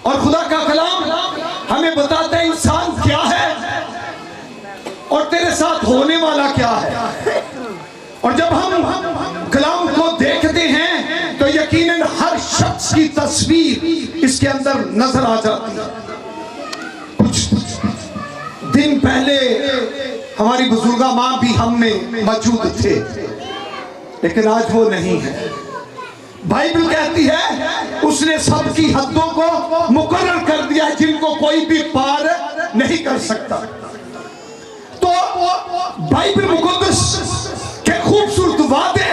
اور خدا کا کلام ہمیں بتاتا ہے انسان کیا ہے اور تیرے ساتھ ہونے والا کیا ہے. اور جب ہم کلام کو دیکھتے ہیں تو یقیناً ہر شخص کی تصویر اس کے اندر نظر آ جاتی ہے. کچھ دن پہلے ہماری بزرگاں ماں بھی ہم میں موجود تھے، لیکن آج وہ نہیں ہے. بائبل کہتی ہے اس نے سب کی حدوں کو مقرر کر دیا ہے جن کو کوئی بھی پار نہیں کر سکتا. تو بائبل مقدس کے خوبصورت وعدے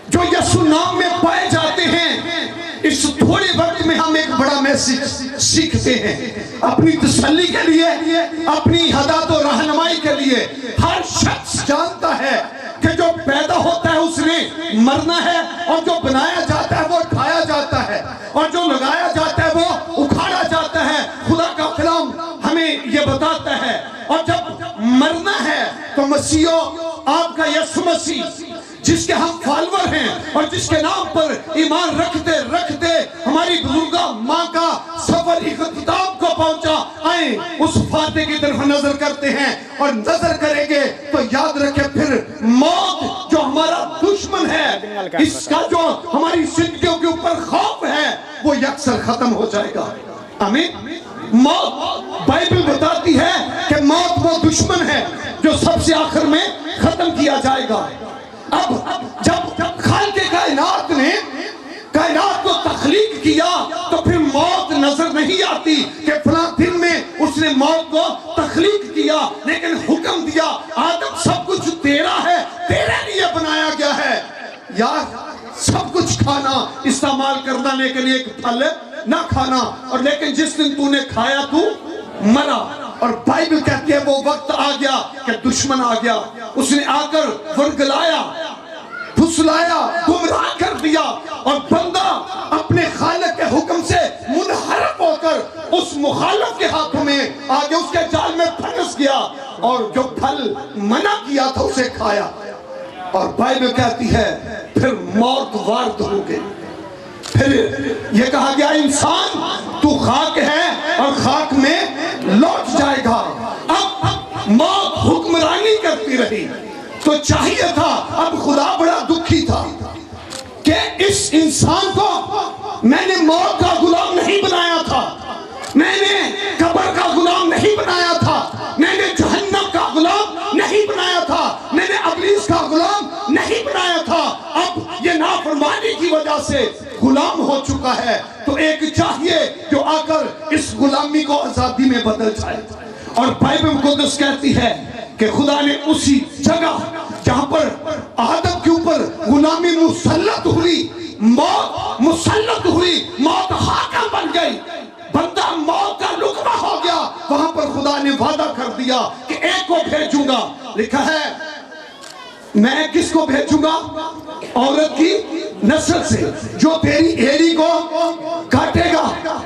جو یسوع نام میں پائے جاتے ہیں، اس تھوڑے وقت میں ہم ایک بڑا میسج سیکھتے ہیں اپنی تسلی کے لیے، اپنی ہدایت و رہنمائی کے لیے. ہر شخص جانتا ہے کہ جو پیدا ہوتا ہے اس نے مرنا ہے، اور جو بنایا جاتا ہے وہ اٹھایا جاتا ہے، اور جو لگایا جاتا ہے وہ اکھاڑا جاتا ہے. خدا کا کلام ہمیں یہ بتاتا ہے. اور جب مرنا ہے تو مسیح، آپ کا یسوع مسیح جس کے ہم فالور ہیں اور جس کے نام پر ایمان رکھتے رکھتے ہماری بزرگاں ماں کا سفر اختتام کو پہنچا، آئیں اس فاتح کی طرف نظر کرتے ہیں. اور نظر کریں گے تو یاد رکھیں پھر موت جو ہمارا دشمن ہے، اس کا جو ہماری زندگیوں کے اوپر خوف ہے، وہ یکسر ختم ہو جائے گا. آمین. موت بائبل بتاتی ہے کہ موت وہ دشمن ہے جو سب سے آخر میں ختم کیا جائے گا. اب جب خالق کائنات نے کائنات کو تخلیق کیا تو پھر موت نظر نہیں آتی کہ فلاں دن میں اس نے موت کو تخلیق کیا، لیکن حکم دیا آدم سب کچھ تیرا ہے، تیرے لیے بنایا گیا ہے، یا سب کچھ کھانا استعمال کرنے کے لیے ایک پھل نہ کھانا. اور لیکن جس دن تو نے کھایا تو مرا. اور بائبل کہتی ہے وہ وقت آ گیا کہ دشمن آ گیا، اس نے آ کر ورگلایا، پھسلایا، گمراہ کر دیا، اور بندہ اپنے خالق کے حکم سے منحرف ہو کر اس مخالف کے ہاتھوں میں آگے اس کے جال میں پھنس گیا، اور جو پھل منع کیا تھا اسے کھایا. اور بائبل کہتی ہے پھر موت وارد ہو گئی. پھر یہ کہا گیا انسان تو خاک ہے اور خاک میں لوٹ جائے گا. اب موت حکمرانی کرتی رہی تو چاہیے تھا، اب خدا بڑا دکھی تھا کہ اس انسان کو میں نے موت کا غلام نہیں بنایا تھا، میں نے قبر کا غلام نہیں بنایا تھا، میں نے جہنم کا غلام نہیں بنایا تھا، میں نے ابلیس کا غلام نہیں بنایا تھا. اب یہ نافرمانی کی وجہ سے غلام ہو چکا ہے، تو ایک چاہیے جو آ کر اس غلامی کو آزادی میں بدل جائے. اور بائبل مقدس کہتی ہے کہ خدا نے اسی جگہ جہاں پر آدم کے اوپر غلامی مسلط ہوئی، موت مسلط ہوئی، موت حاکم بن گئی، بندہ موت کا لقمہ ہو گیا، وہاں پر خدا نے وعدہ کر دیا کہ ایک کو بھیجوں گا. لکھا ہے میں کس کو بھیجوں گا؟ عورت کی نسل سے جو تیری ایڑی کو کاٹے گا،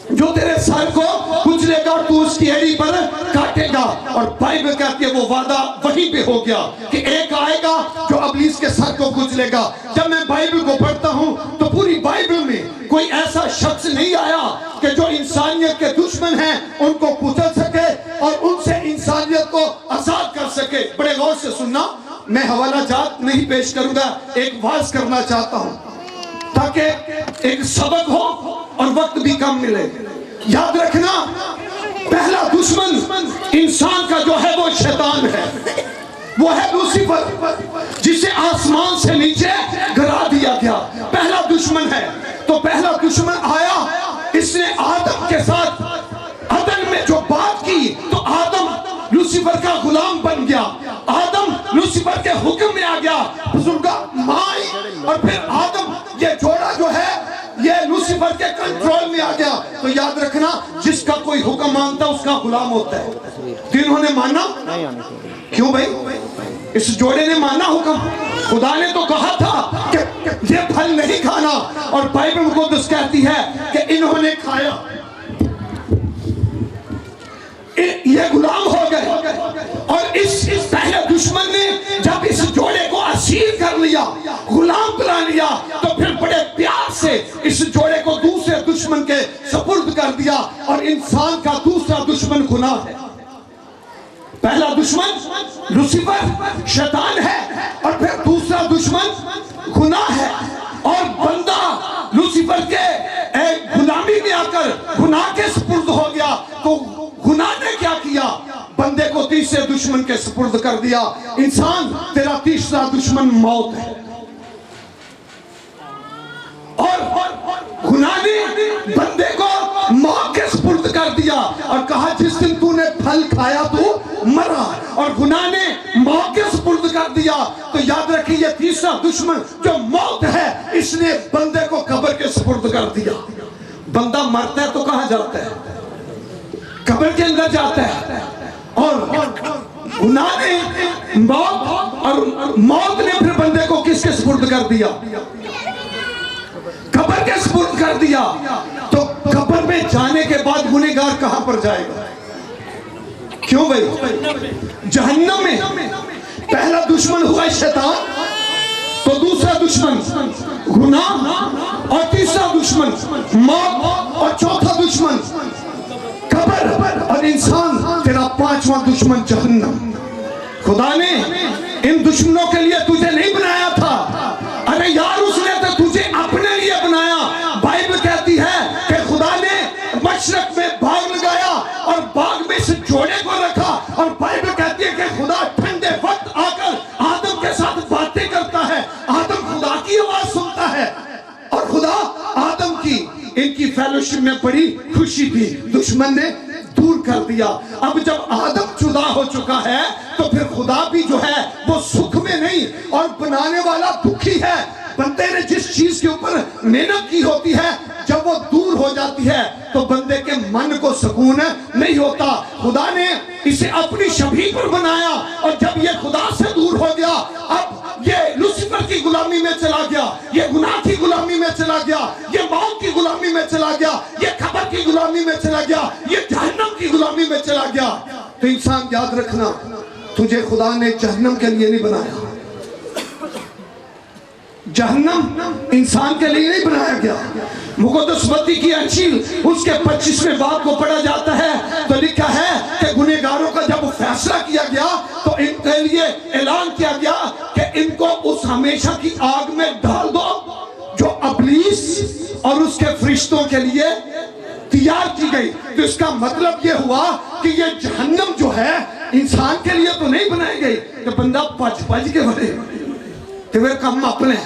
جو تیرے سر کو کچلے گا تو اس کی ایڑی پر کاٹے گا. اور بائبل کہتی ہے وہ وعدہ وہیں پہ ہو گیا کہ ایک آئے گا جو ابلیس کے سر کو کچلے گا. جب میں بائبل کو پڑھتا ہوں تو پوری بائبل میں کوئی ایسا شخص نہیں آیا کہ جو انسانیت کے دشمن ہیں ان کو کچل سکے اور ان سے انسانیت کو آزاد کر سکے. بڑے غور سے سننا، میں حوالہ جات نہیں پیش کروں گا، ایک واعظ کرنا چاہتا ہوں تاکہ ایک سبق ہو اور وقت بھی کم ملے. یاد رکھنا پہلا دشمن انسان کا جو ہے وہ شیطان ہے، وہ ہے لوسیفر جسے آسمان سے نیچے گرا دیا گیا. پہلا دشمن ہے. تو پہلا دشمن آیا، اس نے آدم کے ساتھ عدن میں جو بات کی تو آدم لوسیفر کا غلام بن گیا، آدم لوسیفر کے حکم میں آ گیا، بزرگا مائی، اور پھر آدم یہ جوڑا جو ہے یہ لوسیفر کے کنٹرول میں آ گیا. تو یاد رکھنا جس کا کوئی حکم مانتا اس کا غلام ہوتا ہے. انہوں نے مانا کیوں بھائی؟ اس جوڑے نے مانا حکم. خدا نے تو کہا تھا کہ یہ پھل نہیں کھانا، اور بائبل مقدس کہتی ہے کہ انہوں نے کھایا، یہ غلام ہو گئے. اور اس پہلے دشمن نے جب اس جوڑے کو اسیر کر لیا، غلام بنا لیا، تو پھر بڑے پیار سے اس جوڑے کو دوسرے इंसान का दूसरा दुश्मन गुनाह है। पहला दुश्मन लूसीफर शैतान है और फिर दूसरा दुश्मन गुनाह है। और बंदा लूसीफर के गुलामी में आकर गुनाह के सुपुर्द हो गया, तो गुनाह ने क्या किया? बंदे को तीसरे दुश्मन के सुपुर्द कर दिया। इंसान तेरा तीसरा दुश्मन मौत है। और गुनाह ने बंदे को मौत के सुपुर्द कर दिया और कहा जिस दिन तूने फल खाया तू मरा। और गुनाह ने मौत के सुपुर्द कर दिया। तो याद रखिए ये तीसरा दुश्मन जो मौत है, इसने बंदे को कब्र के सुपुर्द कर दिया। बंदा मरता है तो कहां जाता है? कब्र के अंदर जाता है। और गुनाह ने मौत ने फिर बंदे को किसके सुपुर्द कर दिया? कब्र के सुपुर्द कर दिया। तो कब्र में जाने के बाद गुनहगार कहां पर जाएगा? क्यों भाई? जहन्नम में। पहला दुश्मन हुआ शैतान, तो दूसरा दुश्मन गुनाह, और तीसरा दुश्मन मौत, और चौथा दुश्मन कब्र, और इंसान तेरा पांचवा दुश्मन जहन्नम। खुदा ने इन दुश्मनों के लिए तुझे नहीं बनाया था। अरे यार, उसने तो तुझे अपने लिए बनाया। बाइबल कहती है कि खुदा ने मशरक में बाग लगाया और बाग में से जोड़े को रखा। और बाइबल कहती है कि खुदा ठंडे वक्त आकर आदम के साथ बातें करता है। आदम खुदा की आवाज सुनता है और खुदा आदम की इनकी फेलोशिप में बड़ी खुशी थी। दुश्मन ने दूर कर दिया। अब जब आदम जुदा हो चुका है तो फिर खुदा भी जो है वो सुख में नहीं, और बनाने वाला दुखी है। बंदे ने जिस चीज के ऊपर मेहनत की होती है, जब वो दूर हो जाती है तो बंदे के मन को सुकून नहीं होता। खुदा ने इसे अपनी शबीह पर बनाया, और जब ये खुदा से दूर हो गया, अब ये लूसीफर की गुलामी में चला गया, ये गुनाह की गुलामी में चला गया, ये मौत की गुलामी में चला गया, ये कब्र की गुलामी में चला गया, ये जहन्नम की गुलामी में चला गया। तो इंसान याद रखना, तुझे खुदा ने जहन्नम के लिए नहीं बनाया। जहन्नम इंसान के लिए नहीं बनाया गया। मुक़द्दस मत्ती की अंजील उसके 25वें बाब को पढ़ा जाता है तो लिखा है कि गुनहगारों का जब फैसला किया गया तो इनके लिए ऐलान किया गया कि इनको उस हमेशा की आग में डाल दो जो इब्लीस और उसके फरिश्तों के लिए तैयार की गई। तो इसका मतलब ये हुआ कि ये जहन्नम जो है इंसान के लिए तो नहीं बनाई गई कि बंदा पच के भरे तो फिर कम अपने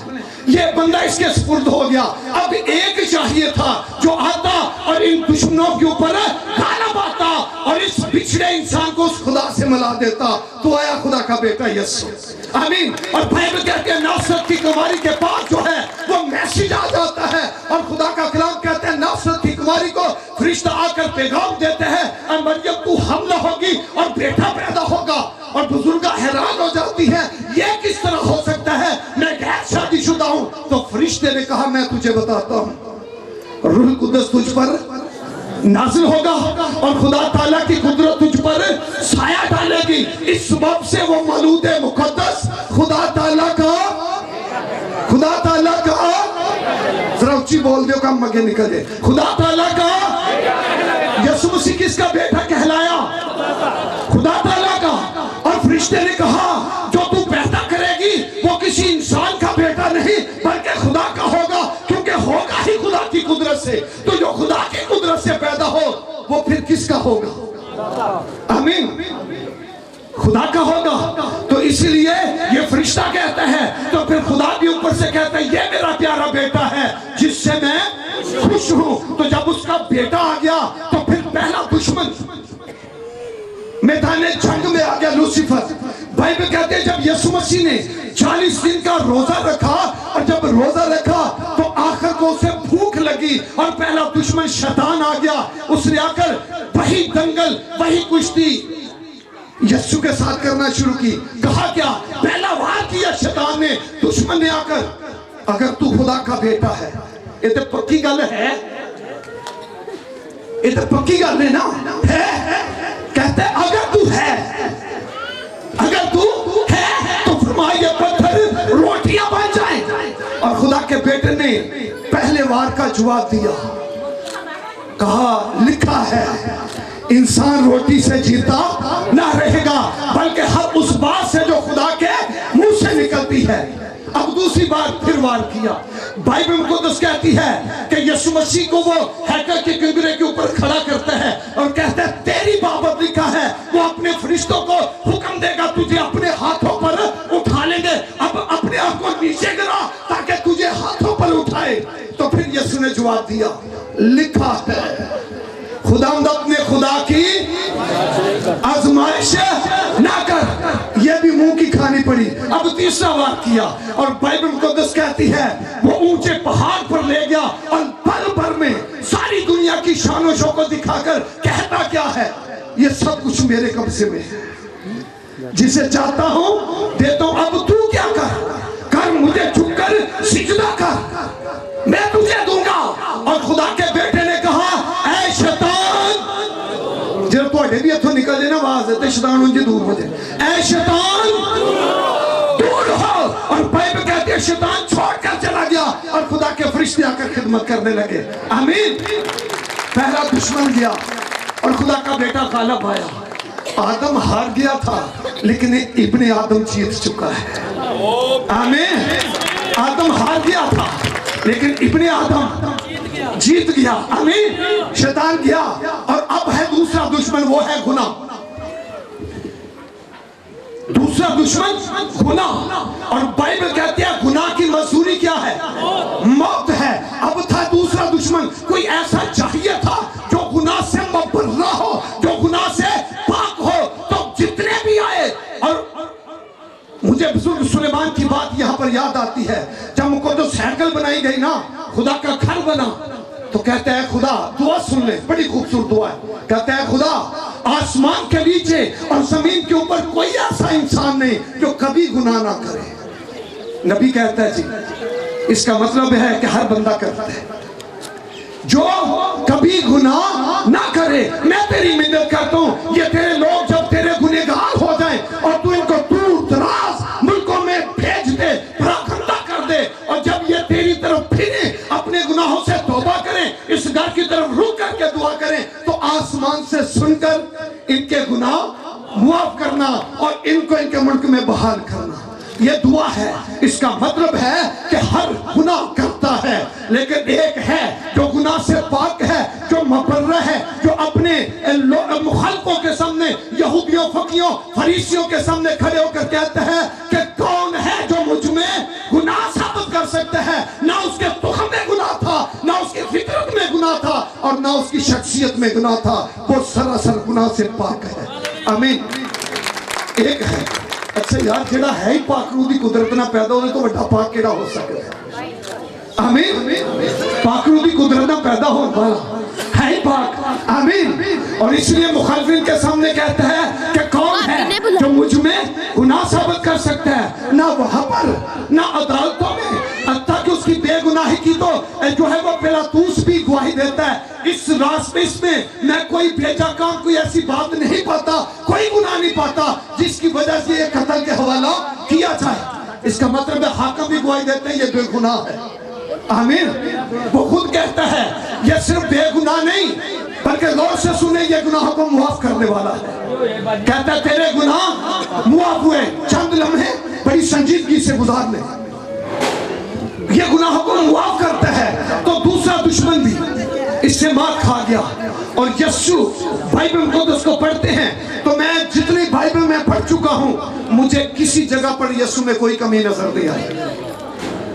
ये बंदा इसके सुपुर्द हो गया। अब एक चाहिए था जो आता और इन दुश्मनों के ऊपर गालिब आता और इस बिछड़े इंसान को उस खुदा से मिला देता। तो आया खुदा का बेटा यीशु, आमीन। और बाइबल कहते हैं नासरत की कुमारी के पास जो है वो मैसेज आ जाता है, और खुदा का कलाम कहते हैं नासरत की कुमारी को फरिश्ता आकर पैगाम देते हैं, और मरियम तू हमला होगी और बेटा पैदा होगा। और बुजुर्ग हैरान हो जाती है, ये किस तरह हो सकता है, मैं गैर शादीशुदा हूं। तो फरिश्ते ने कहा मैं तुझे बताता हूं, रूह कुद्दस तुझ पर नाज़िल होगा और खुदा ताला की कुदरत तुझ पर साया डालेगी। इस सबब से वो मौलूद मुकद्दस खुदा ताला का जरा ऊंची बोल दो, कम मगे निकले, खुदा ताला का। यीशु मसीह किसका बेटा कहलाया? खुदा ताला का। और फरिश्ते ने कहा जो तू पैदा करेगी वो किसी इंसान का बेटा नहीं बल्कि खुदा का होगा, क्योंकि होगा ही खुदा की कुदरत से। तो जो खुदा की कुदरत से पैदा हो वो फिर किसका होगा? आमीन, खुदा का होगा। तो इसलिए ये फरिश्ता कहता है, तो फिर खुदा भी ऊपर से कहता है ये मेरा प्यारा बेटा है जिससे मैं खुश हूं। तो जब उसका बेटा आ गया तो फिर पहला दुश्मन मैदान जंग में आ गया लूसीफर। बाइबल कहते हैं जब यीशु मसीह ने 40 दिन का रोजा रखा, और जब रोजा रखा तो आखिर को उसे भूख लगी और पहला दुश्मन शैतान आ गया। उसने आकर वही दंगल वही कुश्ती यीशु के साथ करना शुरू की। कहा क्या? पहला वार किया शैतान ने, दुश्मन ने आकर, अगर तू खुदा का बेटा है, ये तो पक्की गल है, ये तो पक्की गल है ना, है? कहते अगर तू है, अगर तू है तो फरमाया ये पत्थर रोटियां बन जाए। और खुदा के बेटे ने पहले वार का जवाब दिया, کہا لکھا ہے انسان روٹی سے جیتا نہ رہے گا بلکہ ہر اس بات سے جو خدا کے منہ سے نکلتی ہے۔ اب دوسری بات پھر وار کیا، بائبل مقدس کہتی ہے کہ یسوع مسیح کو وہ ہیکل کے کنگرے کے اوپر کھڑا کرتا ہے اور کہتا ہے تیری بابت لکھا ہے وہ اپنے فرشتوں کو حکم دے گا تجھے اپنے ہاتھوں پر اٹھا لیں گے، اب اپنے آپ کو نیچے گرا تاکہ تجھے ہاتھوں پر اٹھائے۔ تو پھر یسوع نے جواب دیا لکھا ہے خداوند اپنے خدا کی آزمائش نہ کر، یہ بھی منہ کی کھانی پڑی۔ اب تیسرا واقعہ، اور بائبل مقدس کہتی ہے وہ اونچے پہاڑ پر لے گیا اور پل بھر میں ساری دنیا کی شان و شوکت دکھا کر کہتا کیا ہے یہ سب کچھ میرے قبضے میں ہے، جسے چاہتا ہوں دیتا ہوں، اب تو کیا کر مجھے جھک کر سجدہ کر میں تجھے دوں گا۔ اور خدا کے بیٹے نے کہا اے شیطان، جب تو اڈے بھی اتھو نکل جائے نا آواز ہے شیطان ان جی دور ہو جائے، اے شیطان دور ہو۔ اور بائبل کہتی ہے شیطان چھوڑ کر چلا گیا اور خدا کے فرشتے آ کر خدمت کرنے لگے۔ آمین۔ پہلا دشمن گیا اور خدا کا بیٹا غالب آیا۔ آدم ہار گیا تھا لیکن ابن آدم جیت چکا ہے۔ آمین۔ آدم ہار گیا تھا لیکن ابن آدم جیت گیا۔ آمین۔ شیطان گیا اور اب ہے دوسرا دشمن، وہ ہے گناہ۔ دوسرا دشمن گناہ، اور بائبل کہتی ہے گناہ کی مزدوری کیا ہے؟ موت ہے۔ اب تھا دوسرا دشمن، کوئی ایسا چاہیے تھا جو گناہ سے مبرہ ہو، جو گناہ سے پاک ہو۔ تو جتنے بھی آئے، اور مجھے بزرگ سلیمان کی بات یہاں پر یاد آتی ہے، جب مقدس ہیکل بنائی گئی نا، خدا کا گھر بنا، تو کہتا ہے خدا، دعا سن لے، بڑی خوبصورت دعا ہے، کہتا ہے خدا آسمان کے نیچے اور زمین کے اوپر کوئی ایسا انسان نہیں جو کبھی گناہ نہ کرے۔ نبی کہتا ہے جی اس کا مطلب ہے کہ ہر بندہ کرتا ہے، جو کبھی گناہ نہ کرے۔ میں تیری منت کرتا ہوں یہ تیرے لوگ جب تیرے گنہگار ہو جائیں اور تو ان کو دور دراز ملکوں میں بھیج دے، پراکنڈہ کر دے، اور جب یہ تیری طرف پھریں اپنے گناہوں سے توبہ کریں، اس گھر کی طرف رک کر کے دعا کریں، تو آسمان سے سن کر ان کے گناہ معاف کرنا اور ان کو ان کے ملک میں بحال کرنا۔ یہ دعا ہے، اس کا مطلب ہے کہ ہر گناہ کرتا ہے، لیکن ایک ہے جو گناہ سے پاک ہے، جو مبرہ ہے، جو اپنے مخالفوں کے سامنے، یہودیوں، فقیوں، فریسیوں کے سامنے کھڑے ہو کر کہتا ہے کہ کون ہے جو مجھ میں گناہ ثابت کر سکتا ہے؟ نہ اس کے تخم میں گناہ تھا، نہ اس کی فطرت میں گناہ تھا، اور نہ اس کی شخصیت میں گناہ تھا، وہ سراسر گناہ سے پاک ہے۔ آمین۔ ایک ہے، اچھا یار جڑا ہے ہی پاک روح دی قدرت نہ پیدا ہونے تو بڑا پاک کیڑا ہو سکتا ہے؟ آمین۔ پاک روح دی قدرت نہ پیدا ہونے والا ہے ہی پاک۔ آمین۔ اور اس لیے مخالفین کے سامنے کہتا ہے کہ کون ہے جو مجھ میں گناہ ثابت کر سکتا ہے؟ نہ وہاں پر، نہ عدالتوں میں، حتیٰ کہ اس کی بے گناہی کی تو جو ہے وہ پیلاطوس بھی گواہی دیتا ہے، اس راز میں کوئی بھیجا کام، کوئی ایسی بات نہیں پاتا، کوئی گناہ نہیں پاتا جس کی وجہ سے یہ قتل کے حوالہ کیا جائے۔ اس کا مطلب ہے حاکم بھی گواہی دیتے ہیں یہ بے گناہ ہے۔ آمین۔ وہ خود کہتا ہے یہ صرف بے گناہ نہیں بلکہ غور سے سنیں یہ گناہوں کو معاف کرنے والا ہے۔ کہتا ہے تیرے گناہ معاف ہوئے، چند لمحے بڑی سنجیدگی سے گزار لیں، یہ گناہوں کو معاف کرتا ہے۔ تو دوسرا دشمن بھی اس سے مار کھا گیا۔ اور یسوع بائبل مقدس کو پڑھتے ہیں تو میں جتنی بائبل میں پڑھ چکا ہوں مجھے کسی جگہ پر یسوع میں کوئی کمی نظر نہیں آئی۔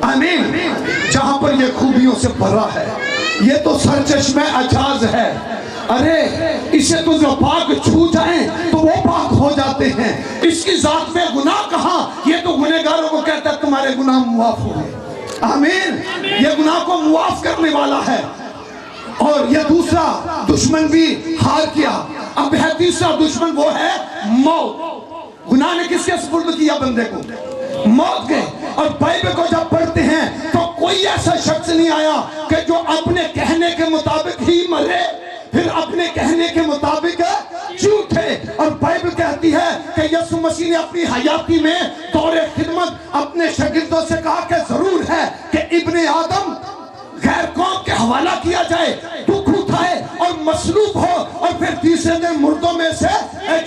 آمین۔ جہاں پر یہ خوبیوں سے بھرا ہے، یہ تو سرچشمہ اعجاز ہے۔ ارے اسے تو جو پاک چھو جائیں تو وہ پاک ہو جاتے ہیں، اس کی ذات میں گناہ کہاں؟ یہ تو گنہگاروں کو کہتا ہے تمہارے گناہ معاف ہوئے۔ آمین۔ یہ گناہ کو معاف کرنے والا ہے۔ اور یہ دوسرا دشمن بھی ہار کیا۔ اب ہے تیسرا دشمن، وہ ہے موت۔ گناہ نے کس کے سپرد کیا بندے کو؟ موت کے۔ اور بائبل کو جب پڑھتے ہیں تو کوئی ایسا شخص نہیں آیا کہ جو اپنے کہنے کے مطابق ہی مرے، پھر اپنے کہنے کے مطابق جھوٹے۔ اور بائبل کہتی ہے کہ یسوع مسیح نے اپنی حیاتی میں دور خدمت اپنے شاگردوں سے کہا کہ ضرور ہے کہ ابن آدم غیر قوم کے حوالہ کیا جائے، دکھ اٹھائے मसलूब हो और फिर तीसरे दिन मुर्दों में से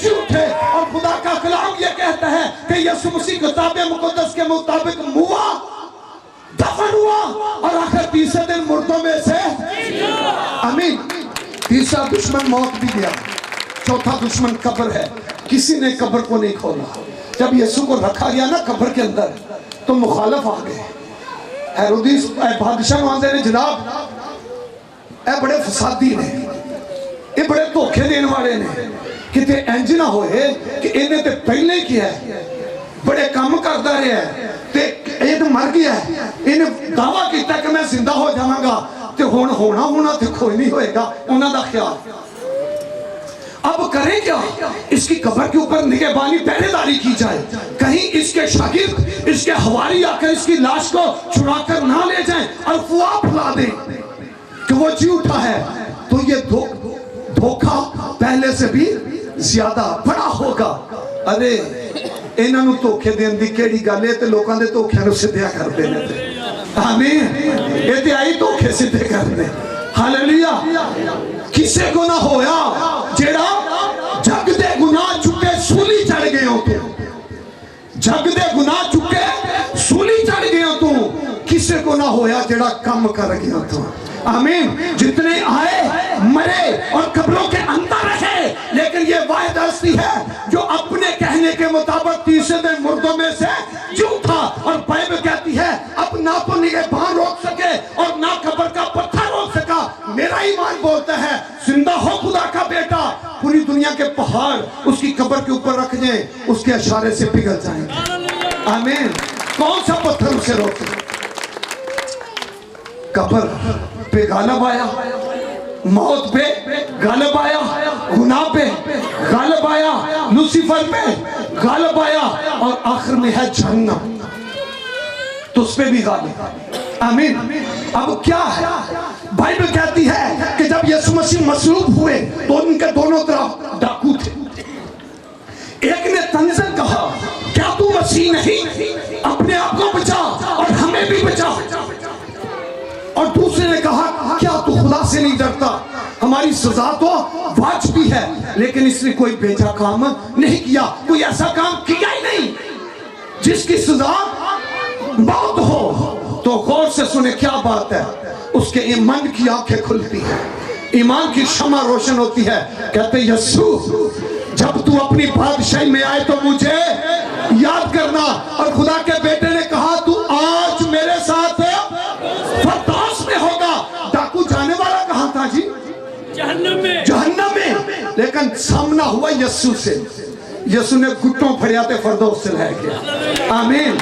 जी उठे। और खुदा का कलाम ये कहता है कि यीशु मसीह किताब मुकद्दस के मुताबिक मुआ, दफन हुआ और आखिर तीसरे दिन मुर्दों में से। आमीन। तीसरा दुश्मन मौत भी गया, चौथा दुश्मन कब्र है। किसी ने कब्र को नहीं खोला। जब यीशु को रखा गया ना कब्र के अंदर तो मुखालिफ आ गए। हेरोदिस बादशाह आंदे ने जनाब ए बड़े फसादी ने, ये बड़े धोखे देने वाले ने, किते इंज ना होए कि इन्हें तो पहले किया है, बड़े काम करता रहा है ते ये तो मर गया है, इन्हें दावा किया कि मैं जिंदा हो जाऊंगा तो हुण होना तो कोई नहीं होएगा। उन्हां दा ख्याल अब करें क्या? इसकी कब्र के ऊपर निगहबानी पहरेदारी की जाए, कहीं इसके शागिर्द इसके हवारी आकर इसकी लाश को चुरा कर ना ले जाएं और अफवाह फैला दें कि वो जी उठा है। तो ये धोखा पहले से भी ज्यादा बड़ा होगा। अरे इन्हां नूं धोखे देण दी किहड़ी गल है, ते लोकां दे धोखिਆਂ नूं सिद्धिया करदे ने। आमीन। ये ते आई धोखे सिद्धे करदे। हालेलुया। किसे को ना होया जेड़ा जग दे गुनाह चुके सूली चढ़ गए हो तू, जग दे गुनाह चुके सूली चढ़ गए हो तू। किसे को ना होया जेड़ा कम कर गया तू। आमीन। जितने आए मरे और कब्रों के अंदर रहे, लेकिन ये वाहिद हस्ती है जो अपने कहने के मुताबिक तीसरे दिन मुर्दों में से जी उठा। और बाइबल कहती है अब ना तो निगहबान रोक सके और ना कब्र का पत्थर रोक सका। मेरा ईमान बोलता है जिंदा हो खुदा का बेटा, पूरी दुनिया के पहाड़ उसकी कब्र के ऊपर रख दें, उसके इशारे से पिघल जाएंगे। आमीन। कौन सा पत्थर उसे रोक सके? कब्र पे गालिब आया, मौत पे गालिब आया, गुनाह पे गालिब आया, लूसीफर पे गालिब आया और आखिर में है जहन्नम, तो उस पे भी गालिब। आमीन। अब क्या है? बाइबल कहती है कि जब यीशु मसीह मसलूब हुए तो उनके दोनों तरफ डाकू थे। एक ने तंजन कहा क्या तू मसीह नहीं, अपने आप को बचा और हमें भी बचा। और दूसरे ने कहा क्या तू खुदा से नहीं डरता, हमारी सजा तो वाजिबी है, लेकिन इसने कोई बेजा काम नहीं किया, कोई ऐसा काम किया ही नहीं जिसकी सजा मौत हो। तो गौर से सुने क्या बात है, उसके ईमान की आंखें खुलती है, ईमान की शमा रोशन होती है। कहते यीशु जब तू अपनी बादशाही में आए तो मुझे याद करना। और खुदा के बेटे ने कहा तू आज मेरे साथ फरदौस में होगा। डाकू जाने वाला कहाँ था जी? जहन्नम में। जहन्नम में। लेकिन सामना हुआ यीशु से, यीशु ने घुटनों फड़िया ते फरदौस से लै गया। आमीन।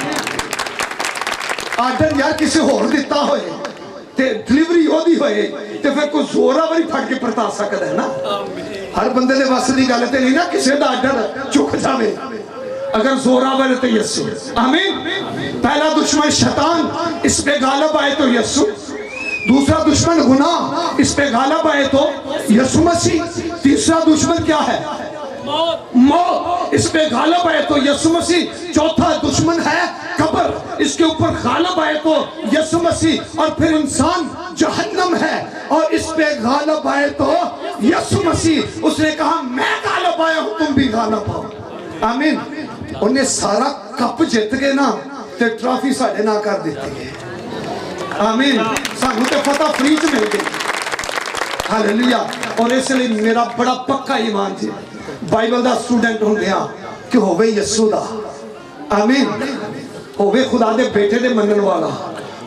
आर्डर यार किसी होर दिता होए ते डिलीवरी ओदी होए ते फिर कोई जोरावरी फड़ के परता सकदा है ना। हर बंदे दे वस दी गल ते नहीं ना किसी दा आर्डर चुक जावे। अगर जोरावर तो यीशु। आमीन। पहला दुश्मन शैतान, इस पे गालिब आए तो यीशु। दूसरा दुश्मन गुनाह, इस पे गालिब आए तो यीशु मसीह। तीसरा दुश्मन क्या है? मौत, इस पे गालिब आए तो यीशु मसीह। चौथा दुश्मन है कब्र, इसके ऊपर गालिब आए तो यीशु मसीह। और फिर इंसान जहन्नम है और इस पे गालिब आए तो यीशु मसीह। उसने कहा मैं गालिब आया हूं, तुम भी गालिब आओ। आमीन। उन्हें सारा कप जित गए ना ते ट्रॉफी साढ़े ना कर दी है। आमीन। सानू ते फतह फ्री च मिल गई। हालेलुया। और इसलिए मेरा बड़ा पक्का ईमान जी बाइबल दा स्टूडेंट होंदिया कि होवे यीशु दा। आमीन। होवे खुदा दे बेटे दे मनन वाला,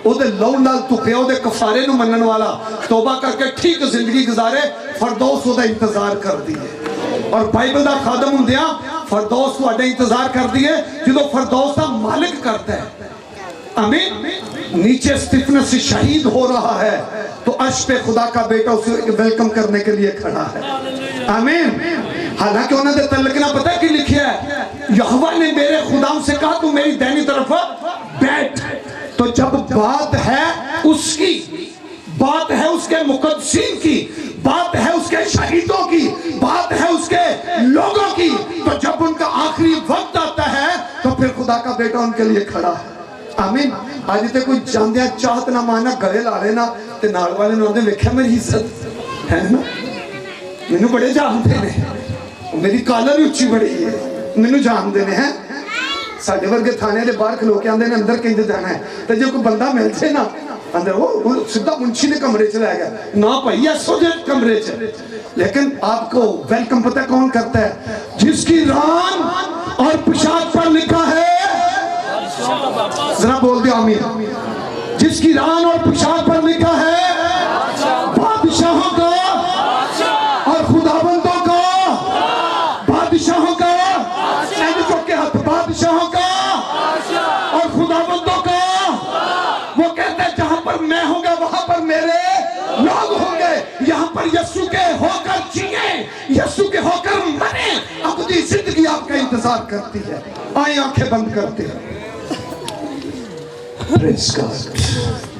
ओदे लहू नाल तुपे ओदे कफारे नूं मनन वाला, तौबा करके ठीक जिंदगी गुजारे, फरदौस ओदा इंतजार कर दी है। और बाइबल दा खादम होंदिया फरदौस तुहाडे इंतजार कर दी है जो फरदौस दा मालिक करता है। आमीन। नीचे स्तिफनस शहीद हो रहा है तो अर्श पे खुदा का बेटा उसे वेलकम करने के लिए खड़ा है। आमीन। हालांकि उन्होंने तल्लक ना पता कि लिखा है यहोवा ने मेरे खुदाम से कहा तू मेरी दाहिनी तरफ बैठ। तो जब बात है उसकी, बात है उसके मुकद्दसीन की, बात है उसके शहीदों की, बात है उसके लोगों की, तो जब उनका आखिरी वक्त आता है तो फिर खुदा का बेटा उनके लिए खड़ा है। आमीन। आज ते कोई जांदिया चाहत ना माना गले ला लेना ते नाल वाले ने ओंदे वेख्या मेरी इज्जत है ना। मैनू बड़े जानते ने, मेरी कालर भी उच्ची बड़ी है, मैनू जानते ने हैं। साडे वर्गे थाने दे बाहर खलो के आंदे ने अंदर किंज जाना है, तो जो कोई बंदा मिल जाए ना अंदर, वो सीधा मुंशी ने कमरे च ले गया ना भाई, ऐसो जे कमरे च। लेकिन आपको वेलकम पता कौन करता है? जिसकी रान और पोशाक पर लिखा है, जरा बोल दिया आमीन, जिसकी रान और पोशाक पर लिखा है बादशाहों का और खुदाबंदों का, बादशाहों का, के हाथ बादशाहों का और खुदाबंदों का। वो कहता है जहां पर मैं होगा वहां पर मेरे लोग होंगे। यहां पर यीशु के होकर जिए, यीशु के होकर मरे, अपनी जिंदगी आपका इंतजार करती है। आए आंखें बंद करते हैं। Praise God.